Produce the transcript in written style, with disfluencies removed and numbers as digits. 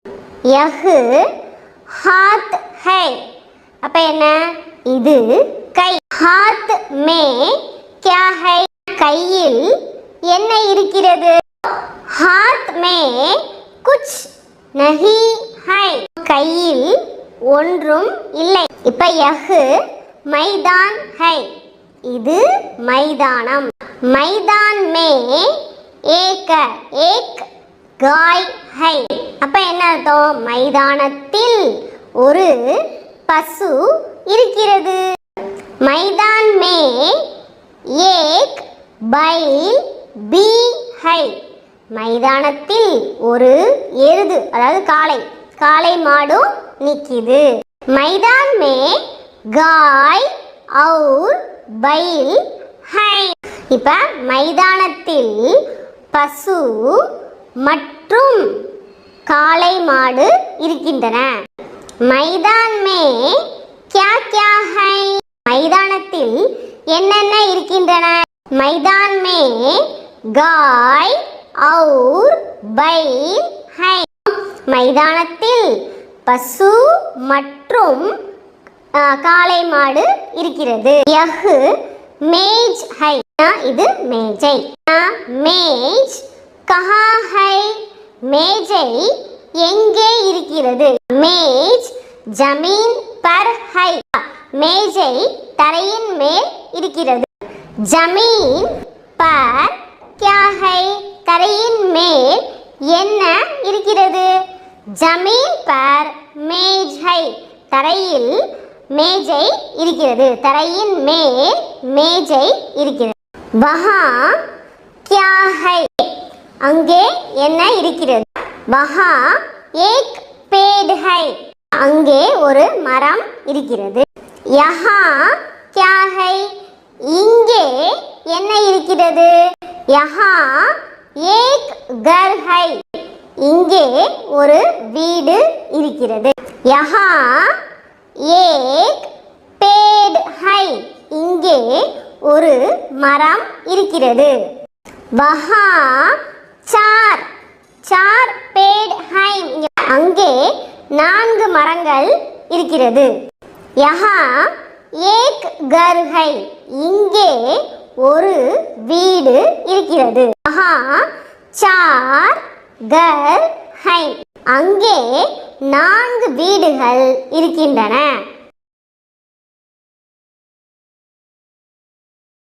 Yahoo Haat high. அப்ப என்ன? இது கை. ஹாத் மே கியா ஹை? கையில் என்ன இருக்கிறது? ஹாத் மே குச் நஹி ஹை. கையில் ஒன்றும் இல்லை. இப்ப யஹு மைதான் ஹை. இது மைதானம். மைதான் மே ஏக் காய் ஹை. அப்ப என்ன அர்த்தம்? மைதானத்தில் ஒரு பசு இருக்கிறது. மைதான் மே ஏக் பைல் பி ஹை. மைதானத்தில் ஒரு எருது, அதாவது காளை மாடும் நிக்குது. மைதான் மே காய் और பைல் ஹை. இப்ப மைதானத்தில் பசு மற்றும் காளை மாடு இருக்கின்றன. மைதான் மே क्या क्या है? மைதானத்தில் என்னென்ன இருக்கின்றன? மைதான் மே காய் और பைல் ஹை. மைதானத்தில் பசு மற்றும் காளை மாடு இருக்கிறது. Yahoo மேஜ் high. இது மேஜை. மேஜ் கஹா ஹை? மேஜை எங்கே இருக்கிறது? மேஜ் ஜமீன் பர் ஹை. மேஜை தரையின் மேல் இருக்கிறது. ஜமீன் பர் கியா ஹை? தரையின் மேல் என்ன இருக்கிறது? ஜமீன் பர் மேஜ் ஹை. தரையில் மேஜை இருக்கிறது. தரையின் மேல் மேஜை இருக்கிறது. வஹா கியா ஹை? அங்கே என்ன இருக்கிறது? வஹா ஏக் பேட் ஹை. அங்கே ஒரு மரம் இருக்கிறது. யஹா கியா ஹை? இங்கே என்ன இருக்கிறது? யஹா ஏக் கர் ஹை. இங்கே ஒரு வீடு இருக்கிறது. யஹா ஏக் பேட் ஹை. இங்கே ஒரு மரம் இருக்கிறது. வஹா சார் பேட் ஹை. அங்கே 4 மரங்கள் இருக்கிறது. யஹா ஏக் கர் ஹை. இங்கே ஒரு வீடு இருக்கிறது. வஹா சார் கர் ஹை. அங்கே 4 வீடுகள் இருக்கின்றன.